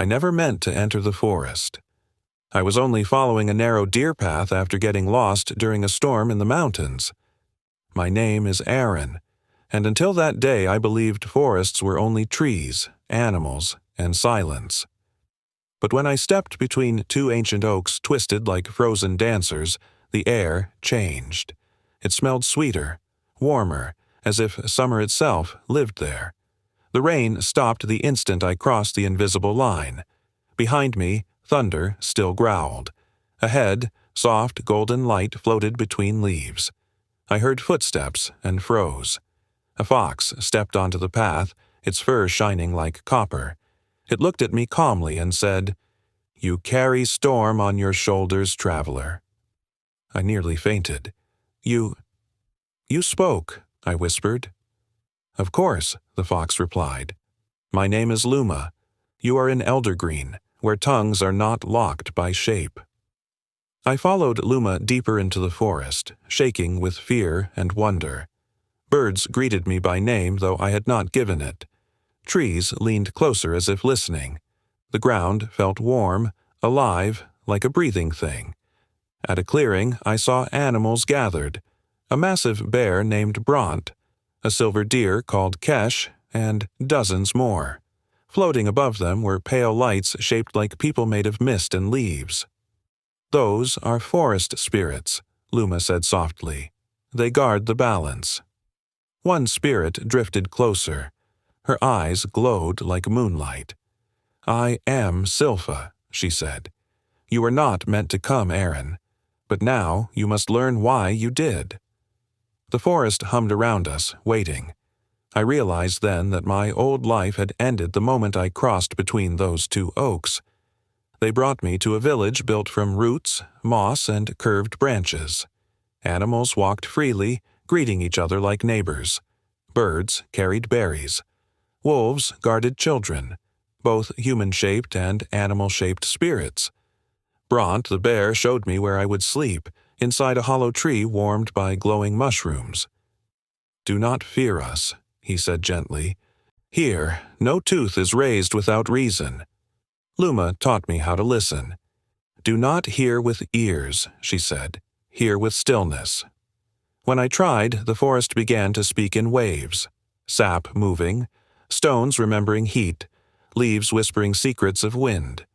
I never meant to enter the forest. I was only following a narrow deer path after getting lost during a storm in the mountains. My name is Aaron, and until that day I believed forests were only trees, animals, and silence. But when I stepped between two ancient oaks twisted like frozen dancers, the air changed. It smelled sweeter, warmer, as if summer itself lived there. The rain stopped the instant I crossed the invisible line. Behind me, thunder still growled. Ahead, soft golden light floated between leaves. I heard footsteps and froze. A fox stepped onto the path, its fur shining like copper. It looked at me calmly and said, "You carry storm on your shoulders, traveler." I nearly fainted. You spoke," I whispered. "Of course," the fox replied. "My name is Luma. You are in Eldergreen, where tongues are not locked by shape." I followed Luma deeper into the forest, shaking with fear and wonder. Birds greeted me by name, though I had not given it. Trees leaned closer as if listening. The ground felt warm, alive, like a breathing thing. At a clearing, I saw animals gathered. A massive bear named Bront, a silver deer called Kesh, and dozens more. Floating above them were pale lights shaped like people made of mist and leaves. "Those are forest spirits," Luma said softly. "They guard the balance." One spirit drifted closer. Her eyes glowed like moonlight. "I am Silpha," she said. "You were not meant to come, Aaron. But now you must learn why you did." The forest hummed around us, waiting. I realized then that my old life had ended the moment I crossed between those two oaks. They brought me to a village built from roots, moss, and curved branches. Animals walked freely, greeting each other like neighbors. Birds carried berries. Wolves guarded children, both human-shaped and animal-shaped spirits. Bront, the bear, showed me where I would sleep, inside a hollow tree warmed by glowing mushrooms. "Do not fear us," he said gently. "Here, no tooth is raised without reason." Luma taught me how to listen. "Do not hear with ears," she said. "Hear with stillness." When I tried, the forest began to speak in waves. Sap moving, stones remembering heat, leaves whispering secrets of wind.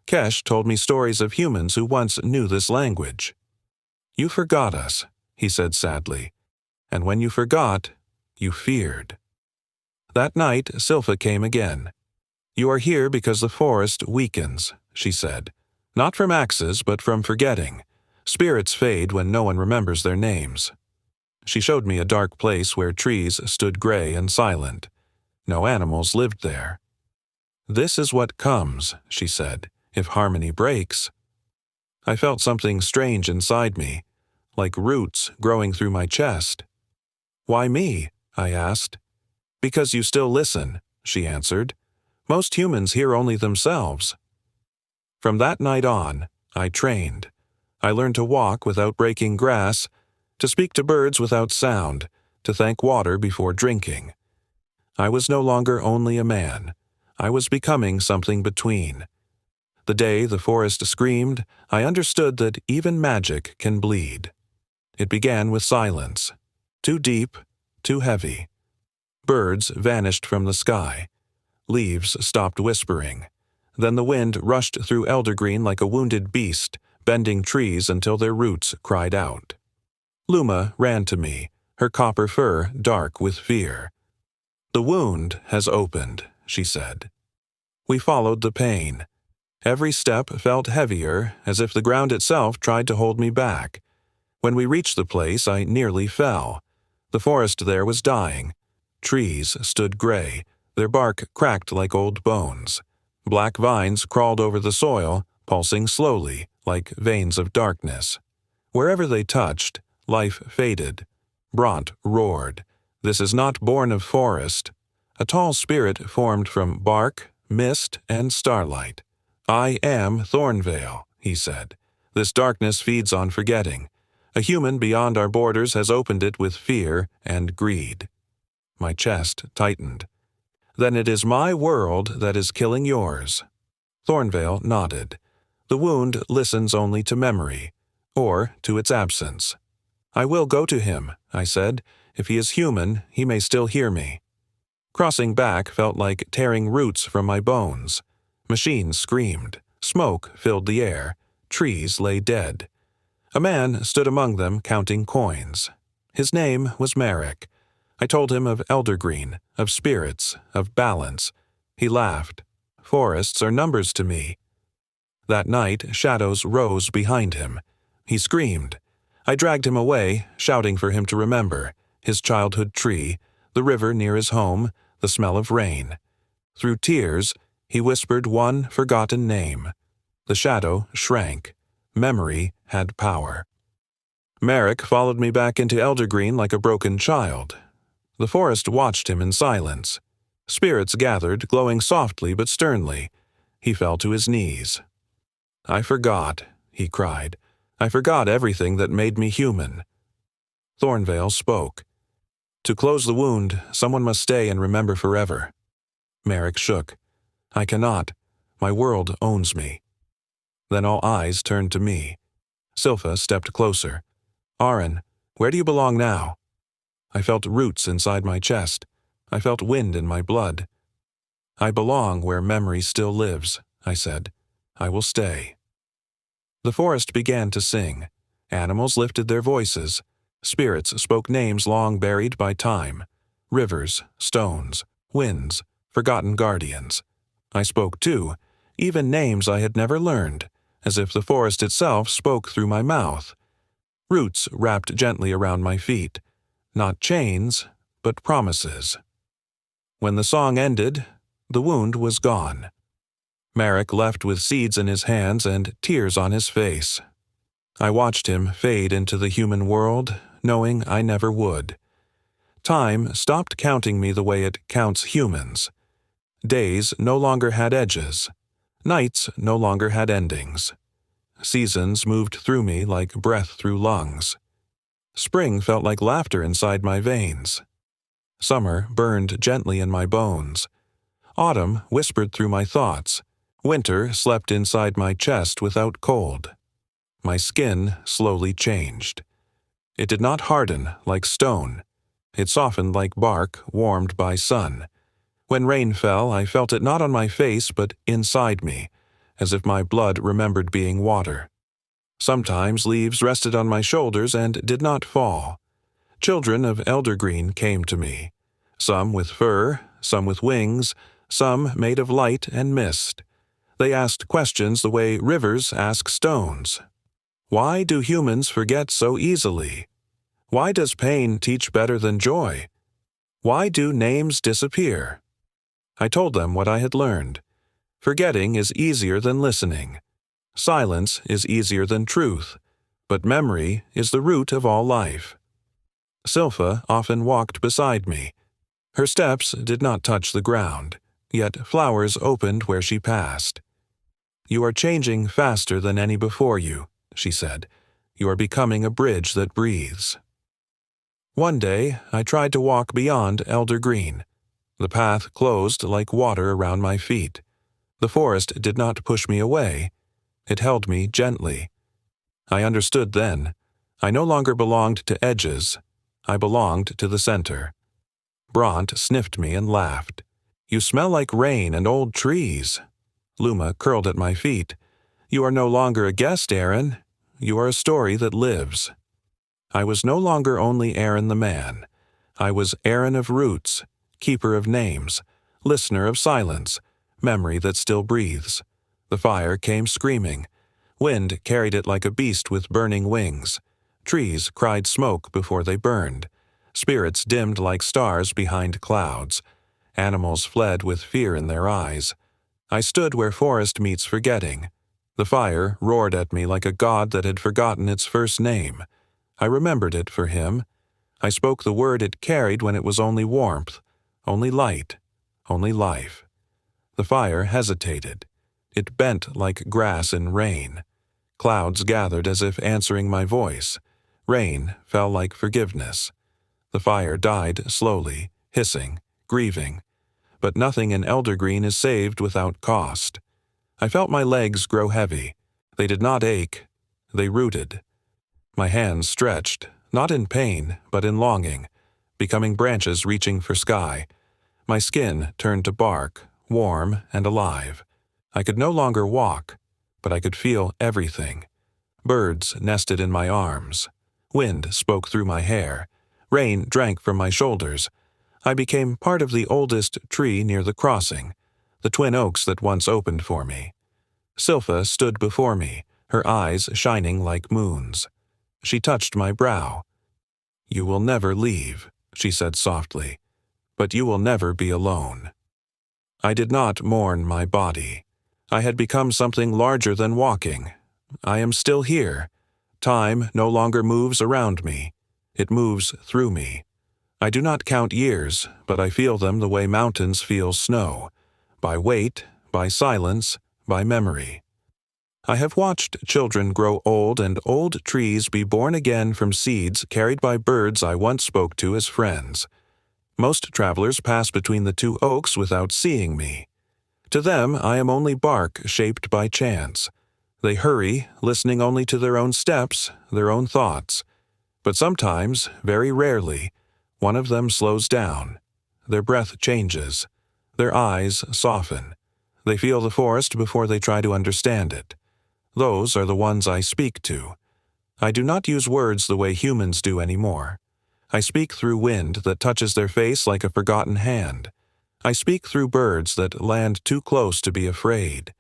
Kesh told me stories of humans who once knew this language. "You forgot us," he said sadly. "And when you forgot, you feared." That night, Silpha came again. "You are here because the forest weakens," she said. "Not from axes, but from forgetting. Spirits fade when no one remembers their names." She showed me a dark place where trees stood gray and silent. No animals lived there. "This is what comes," she said, "if harmony breaks." I felt something strange inside me, like roots growing through my chest. "Why me?" I asked. "Because you still listen," she answered. "Most humans hear only themselves." From that night on, I trained. I learned to walk without breaking grass, to speak to birds without sound, to thank water before drinking. I was no longer only a man. I was becoming something between. The day the forest screamed, I understood that even magic can bleed. It began with silence. Too deep, too heavy. Birds vanished from the sky. Leaves stopped whispering. Then the wind rushed through Eldergreen like a wounded beast, bending trees until their roots cried out. Luma ran to me, her copper fur dark with fear. "The wound has opened," she said. We followed the pain. Every step felt heavier, as if the ground itself tried to hold me back. When we reached the place, I nearly fell. The forest there was dying. Trees stood gray, their bark cracked like old bones. Black vines crawled over the soil, pulsing slowly, like veins of darkness. Wherever they touched, life faded. Bront roared. "This is not born of forest." A tall spirit formed from bark, mist, and starlight. "I am Thornvale," he said. "This darkness feeds on forgetting. A human beyond our borders has opened it with fear and greed." My chest tightened. "Then it is my world that is killing yours." Thornvale nodded. The wound listens only to memory, or to its absence. I will go to him, I said. If he is human, he may still hear me. Crossing back felt like tearing roots from my bones. Machines screamed. Smoke filled the air. Trees lay dead. A man stood among them counting coins. His name was Merrick. I told him of Eldergreen, of spirits, of balance. He laughed. Forests are numbers to me. That night, shadows rose behind him. He screamed. I dragged him away, shouting for him to remember his childhood tree, the river near his home, the smell of rain. Through tears, he whispered one forgotten name. The shadow shrank. Memory had power. Merrick followed me back into Eldergreen like a broken child. The forest watched him in silence. Spirits gathered, glowing softly but sternly. He fell to his knees. I forgot, he cried. I forgot everything that made me human. Thornvale spoke. To close the wound, someone must stay and remember forever. Merrick shook. I cannot. My world owns me. Then all eyes turned to me. Silpha stepped closer. Aaron, where do you belong now? I felt roots inside my chest. I felt wind in my blood. I belong where memory still lives, I said. I will stay. The forest began to sing. Animals lifted their voices. Spirits spoke names long buried by time. Rivers, stones, winds, forgotten guardians. I spoke too, even names I had never learned, as if the forest itself spoke through my mouth. Roots wrapped gently around my feet. Not chains, but promises. When the song ended, the wound was gone. Merrick left with seeds in his hands and tears on his face. I watched him fade into the human world, knowing I never would. Time stopped counting me the way it counts humans. Days no longer had edges. Nights no longer had endings. Seasons moved through me like breath through lungs. Spring felt like laughter inside my veins. Summer burned gently in my bones. Autumn whispered through my thoughts. Winter slept inside my chest without cold. My skin slowly changed. It did not harden like stone. It softened like bark warmed by sun. When rain fell, I felt it not on my face but inside me, as if my blood remembered being water. Sometimes leaves rested on my shoulders and did not fall. Children of Eldergreen came to me, some with fur, some with wings, some made of light and mist. They asked questions the way rivers ask stones. Why do humans forget so easily? Why does pain teach better than joy? Why do names disappear? I told them what I had learned. Forgetting is easier than listening. Silence is easier than truth, but memory is the root of all life. Silpha often walked beside me. Her steps did not touch the ground, yet flowers opened where she passed. You are changing faster than any before you, she said. You are becoming a bridge that breathes. One day, I tried to walk beyond Eldergreen. The path closed like water around my feet. The forest did not push me away. It held me gently. I understood then. I no longer belonged to edges. I belonged to the center. Bront sniffed me and laughed. You smell like rain and old trees. Luma curled at my feet. You are no longer a guest, Aaron. You are a story that lives. I was no longer only Aaron the man. I was Aaron of roots, keeper of names, listener of silence, memory that still breathes. The fire came screaming. Wind carried it like a beast with burning wings. Trees cried smoke before they burned. Spirits dimmed like stars behind clouds. Animals fled with fear in their eyes. I stood where forest meets forgetting. The fire roared at me like a god that had forgotten its first name. I remembered it for him. I spoke the word it carried when it was only warmth, only light, only life. The fire hesitated. It bent like grass in rain. Clouds gathered as if answering my voice. Rain fell like forgiveness. The fire died slowly, hissing, grieving. But nothing in Eldergreen is saved without cost. I felt my legs grow heavy. They did not ache. They rooted. My hands stretched, not in pain, but in longing, becoming branches reaching for sky. My skin turned to bark, warm and alive. I could no longer walk, but I could feel everything. Birds nested in my arms. Wind spoke through my hair. Rain drank from my shoulders. I became part of the oldest tree near the crossing, the twin oaks that once opened for me. Silpha stood before me, her eyes shining like moons. She touched my brow. "You will never leave," she said softly, "but you will never be alone." I did not mourn my body. I had become something larger than walking. I am still here. Time no longer moves around me. It moves through me. I do not count years, but I feel them the way mountains feel snow, by weight, by silence, by memory. I have watched children grow old and old trees be born again from seeds carried by birds I once spoke to as friends. Most travelers pass between the two oaks without seeing me. To them, I am only bark shaped by chance. They hurry, listening only to their own steps, their own thoughts. But sometimes, very rarely, one of them slows down. Their breath changes. Their eyes soften. They feel the forest before they try to understand it. Those are the ones I speak to. I do not use words the way humans do anymore. I speak through wind that touches their face like a forgotten hand. I speak through birds that land too close to be afraid.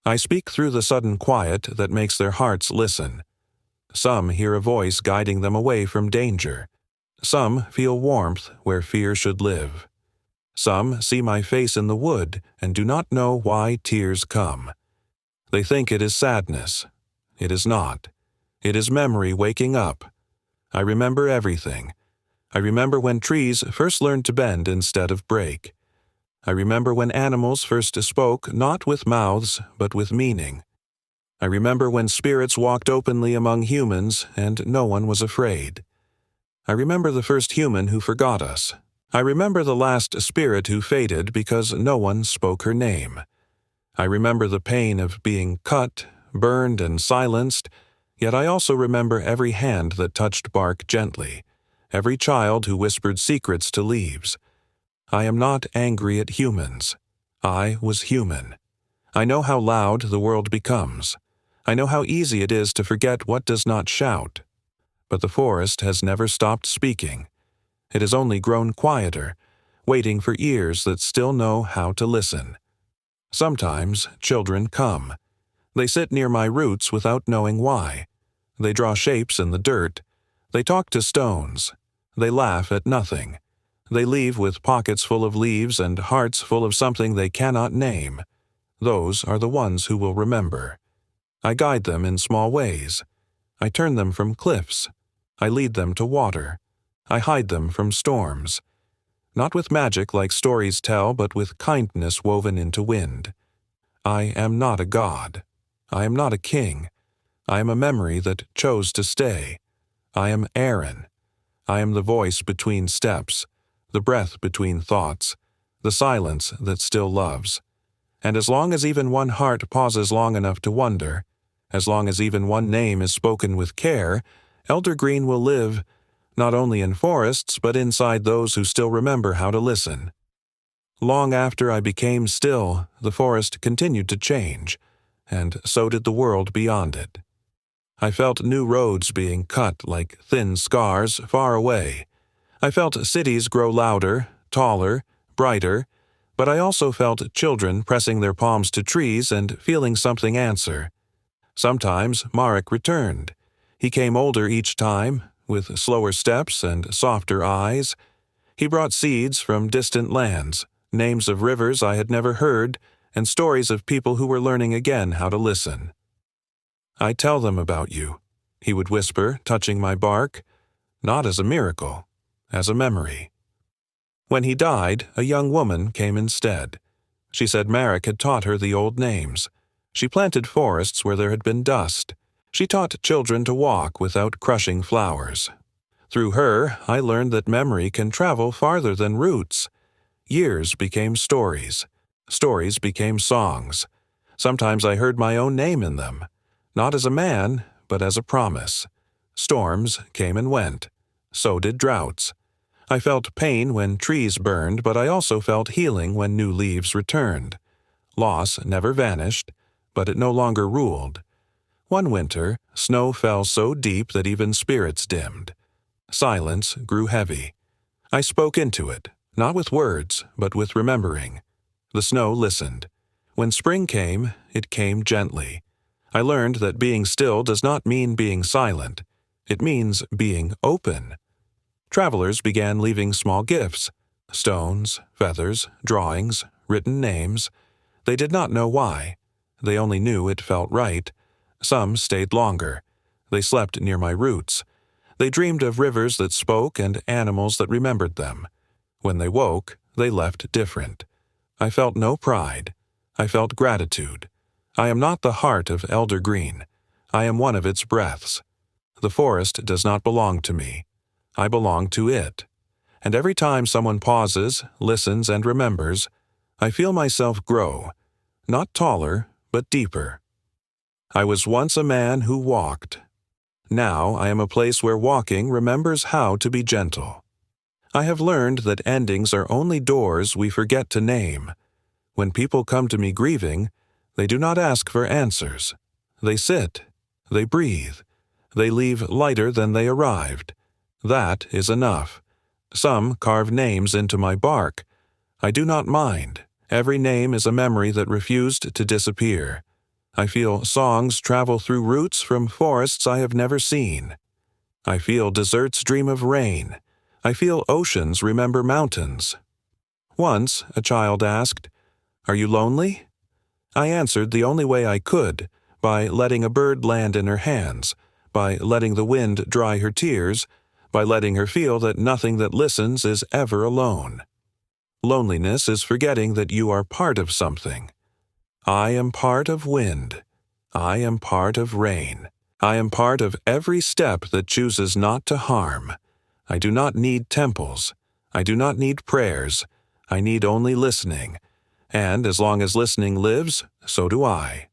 I speak through the sudden quiet that makes their hearts listen. Some hear a voice guiding them away from danger. Some feel warmth where fear should live. Some see my face in the wood and do not know why tears come. They think it is sadness. It is not. It is memory waking up. I remember everything. I remember when trees first learned to bend instead of break. I remember when animals first spoke not with mouths but with meaning. I remember when spirits walked openly among humans and no one was afraid. I remember the first human who forgot us. I remember the last spirit who faded because no one spoke her name. I remember the pain of being cut, burned, and silenced, yet I also remember every hand that touched bark gently, every child who whispered secrets to leaves. I am not angry at humans. I was human. I know how loud the world becomes. I know how easy it is to forget what does not shout. But the forest has never stopped speaking. It has only grown quieter, waiting for ears that still know how to listen. Sometimes children come. They sit near my roots without knowing why. They draw shapes in the dirt. They talk to stones. They laugh at nothing. They leave with pockets full of leaves and hearts full of something they cannot name. Those are the ones who will remember. I guide them in small ways. I turn them from cliffs. I lead them to water. I hide them from storms. Not with magic like stories tell, but with kindness woven into wind. I am not a god. I am not a king. I am a memory that chose to stay. I am Aaron. I am the voice between steps, the breath between thoughts, the silence that still loves. And as long as even one heart pauses long enough to wonder, as long as even one name is spoken with care, Elder Green will live, not only in forests but inside those who still remember how to listen. Long after I became still, the forest continued to change, and so did the world beyond it. I felt new roads being cut like thin scars far away. I felt cities grow louder, taller, brighter, but I also felt children pressing their palms to trees and feeling something answer. Sometimes Marek returned. He came older each time, with slower steps and softer eyes. He brought seeds from distant lands, names of rivers I had never heard, and stories of people who were learning again how to listen. "I tell them about you," he would whisper, touching my bark, not as a miracle, as a memory. When he died, a young woman came instead. She said Marek had taught her the old names. She planted forests where there had been dust. She taught children to walk without crushing flowers. Through her, I learned that memory can travel farther than roots. Years became stories. Stories became songs. Sometimes I heard my own name in them, not as a man, but as a promise. Storms came and went. So did droughts. I felt pain when trees burned, but I also felt healing when new leaves returned. Loss never vanished, but it no longer ruled. One winter, snow fell so deep that even spirits dimmed. Silence grew heavy. I spoke into it, not with words, but with remembering. The snow listened. When spring came, it came gently. I learned that being still does not mean being silent. It means being open. Travelers began leaving small gifts: stones, feathers, drawings, written names. They did not know why. They only knew it felt right. Some stayed longer. They slept near my roots. They dreamed of rivers that spoke and animals that remembered them. When they woke, they left different. I felt no pride. I felt gratitude. I am not the heart of elder green. I am one of its breaths. The forest does not belong to me. I belong to it. And every time someone pauses, listens, and remembers, I feel myself grow, not taller, but deeper. I was once a man who walked. Now I am a place where walking remembers how to be gentle. I have learned that endings are only doors we forget to name. When people come to me grieving, they do not ask for answers. They sit. They breathe. They leave lighter than they arrived. That is enough. Some carve names into my bark. I do not mind. Every name is a memory that refused to disappear. I feel songs travel through roots from forests I have never seen. I feel deserts dream of rain. I feel oceans remember mountains. Once, a child asked, "Are you lonely?" I answered the only way I could, by letting a bird land in her hands, by letting the wind dry her tears, by letting her feel that nothing that listens is ever alone. Loneliness is forgetting that you are part of something. I am part of wind. I am part of rain. I am part of every step that chooses not to harm. I do not need temples. I do not need prayers. I need only listening. And as long as listening lives, so do I.